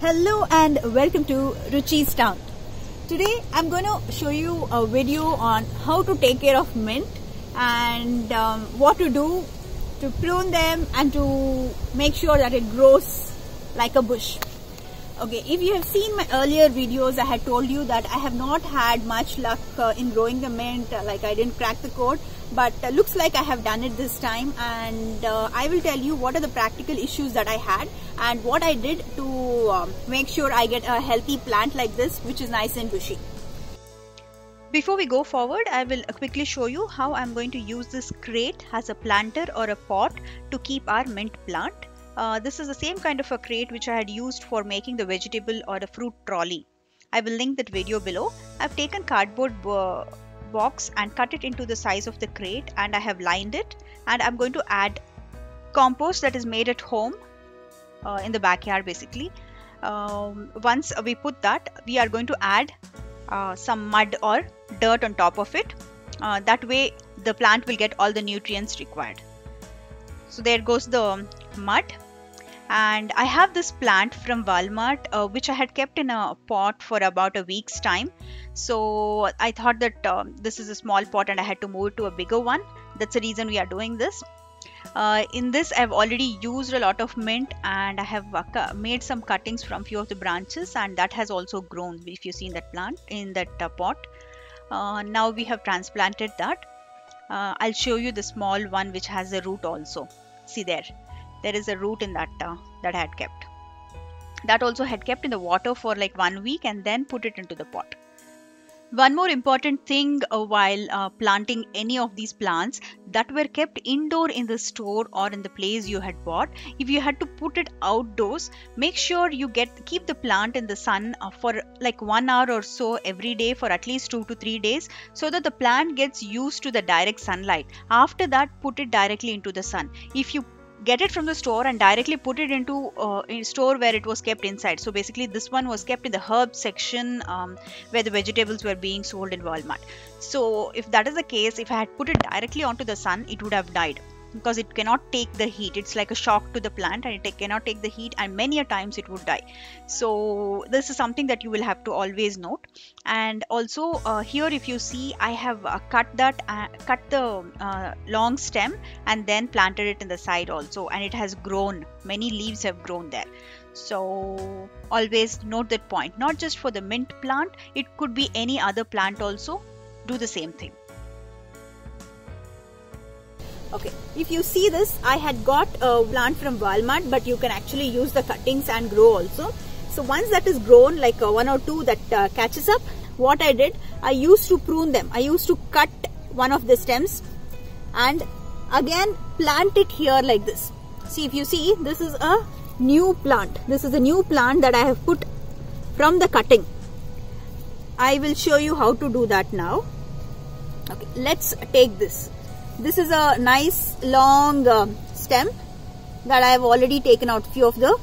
Hello and welcome to Ruchi's Town. Today I'm going to show you a video on how to take care of mint and what to do to prune them and to make sure that it grows like a bush. Okay, if you have seen my earlier videos, I had told you that I have not had much luck in growing the mint, like I didn't crack the code, but looks like I have done it this time, and I will tell you what are the practical issues that I had and what I did to make sure I get a healthy plant like this, which is nice and bushy. Before we go forward, I will quickly show you how I'm going to use this crate as a planter or a pot to keep our mint plant. This is the same kind of a crate which I had used for making the vegetable or the fruit trolley. I will link that video below. I've taken cardboard box and cut it into the size of the crate, and I have lined it, and I'm going to add compost that is made at home in the backyard basically. Once we put that, we are going to add some mud or dirt on top of it. That way the plant will get all the nutrients required. So there goes the mud, and I have this plant from Walmart which I had kept in a pot for about a week's time. So I thought that this is a small pot and I had to move it to a bigger one. That's the reason we are doing this. In this I've already used a lot of mint, and I have made some cuttings from few of the branches, and that has also grown if you see in that plant, in that pot. Now we have transplanted that. I'll show you the small one which has a root also. See there is a root in that that I had kept. That also had kept in the water for like 1 week and then put it into the pot. One more important thing while planting any of these plants that were kept indoor in the store or in the place you had bought, if you had to put it outdoors, make sure you keep the plant in the sun for like 1 hour or so every day for at least 2 to 3 days, so that the plant gets used to the direct sunlight. After that, put it directly into the sun. If you get it from the store and directly put it into a store where it was kept inside. So basically this one was kept in the herb section where the vegetables were being sold in Walmart. So if that is the case, if I had put it directly onto the sun, it would have died, because it cannot take the heat. It's like a shock to the plant, and it cannot take the heat, and many a times it would die. So this is something that you will have to always note. And also here if you see, I have cut the long stem and then planted it in the side also, and it has grown. Many leaves have grown there. So always note that point. Not just for the mint plant, it could be any other plant also. Do the same thing. Okay, if you see this, I had got a plant from Walmart, but you can actually use the cuttings and grow also. So once that is grown, like 1 or 2 that catches up, what I did, I used to prune them. I used to cut one of the stems and again plant it here like this. See, if you see, this is a new plant. This is a new plant that I have put from the cutting. I will show you how to do that now. Okay, let's take this. This is a nice long stem that I have already taken out few of the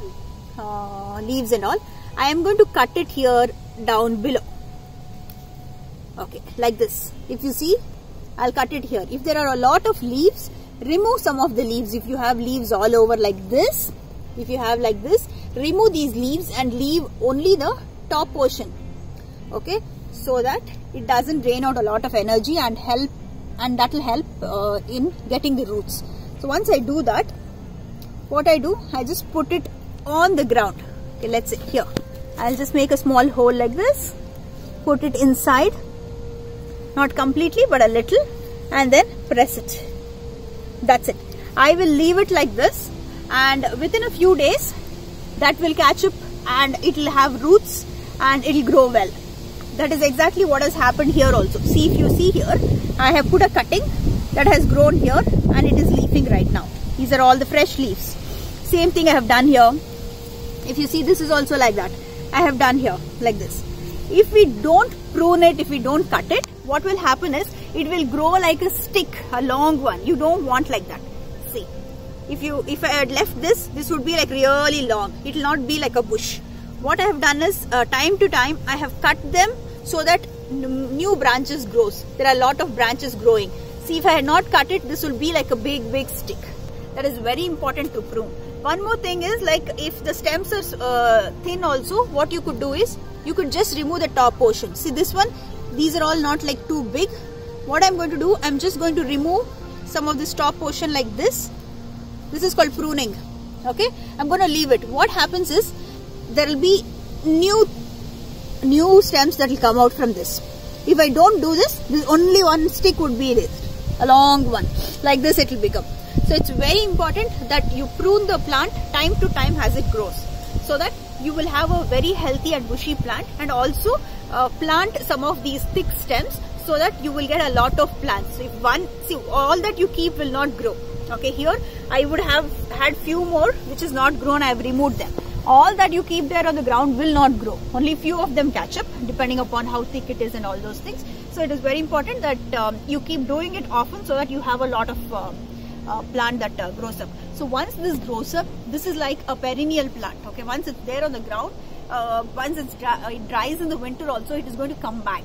leaves and all. I am going to cut it here down below. Okay, like this. If you see, I'll cut it here. If there are a lot of leaves, remove some of the leaves. If you have leaves all over like this, if you have like this, remove these leaves and leave only the top portion. Okay, so that it doesn't drain out a lot of energy and that will help in getting the roots. So once I do that, what I do, I just put it on the ground. Okay, let's say here. I'll just make a small hole like this, put it inside, not completely but a little, and then press it. That's it. I will leave it like this, and within a few days that will catch up and it will have roots and it will grow well. That is exactly what has happened here also. See, if you see here, I have put a cutting that has grown here and it is leafing right now. These are all the fresh leaves. Same thing I have done here. If you see, this is also like that. I have done here like this. If we don't prune it, if we don't cut it, what will happen is it will grow like a stick, a long one. You don't want like that. See, if I had left this would be like really long. It will not be like a bush. What I have done is time to time I have cut them so that new branches grows. There are a lot of branches growing. See, if I had not cut it, this will be like a big stick. That is very important to prune. One more thing is, like, if the stems are thin also, what you could do is you could just remove the top portion. See this one, these are all not like too big. What I'm going to do, I'm just going to remove some of this top portion like this. This is called pruning. Okay, I'm going to leave it. What happens is there will be new stems that will come out from this. If I don't do this, only one stick would be this, a long one. Like this it will become. So it's very important that you prune the plant time to time as it grows, so that you will have a very healthy and bushy plant, and also plant some of these thick stems so that you will get a lot of plants. So if all that you keep will not grow. Okay, here I would have had few more which is not grown, I have removed them. All that you keep there on the ground will not grow. Only few of them catch up depending upon how thick it is and all those things. So it is very important that you keep doing it often so that you have a lot of plant that grows up. So once this grows up, this is like a perennial plant. Okay, once it's there on the ground, once it dries in the winter also, it is going to come back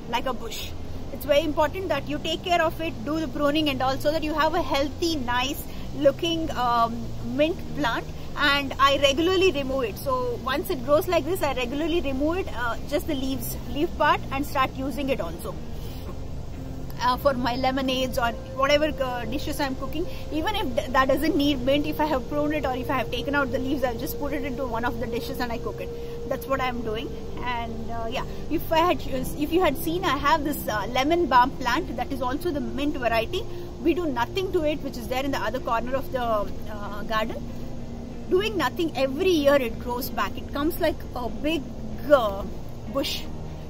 like a bush. It's very important that you take care of it, do the pruning and all, so that you have a healthy, nice looking mint plant. And I regularly remove it. So once it grows like this, I regularly remove it, just the leaf part, and start using it also for my lemonades or whatever dishes I'm cooking. Even if that doesn't need mint, if I have pruned it or if I have taken out the leaves, I'll just put it into one of the dishes and I cook it. That's what I'm doing. And yeah, if you had seen, I have this lemon balm plant that is also the mint variety. We do nothing to it, which is there in the other corner of the garden. Doing nothing, every year it grows back. It comes like a big bush.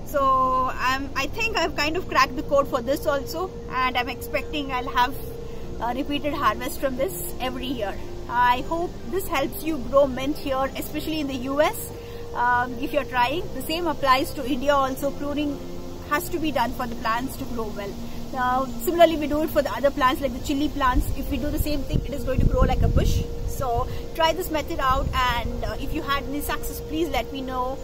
So I think I've kind of cracked the code for this also, and I'm expecting I'll have a repeated harvest from this every year. I hope this helps you grow mint here, especially in the US. If you're trying, the same applies to India also. Pruning has to be done for the plants to grow well. Now, similarly, we do it for the other plants like the chili plants. If we do the same thing, it is going to grow like a bush. So try this method out, and if you had any success, please let me know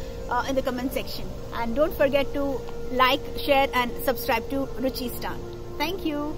in the comment section. And don't forget to like, share and subscribe to Ruchi Star. Thank you.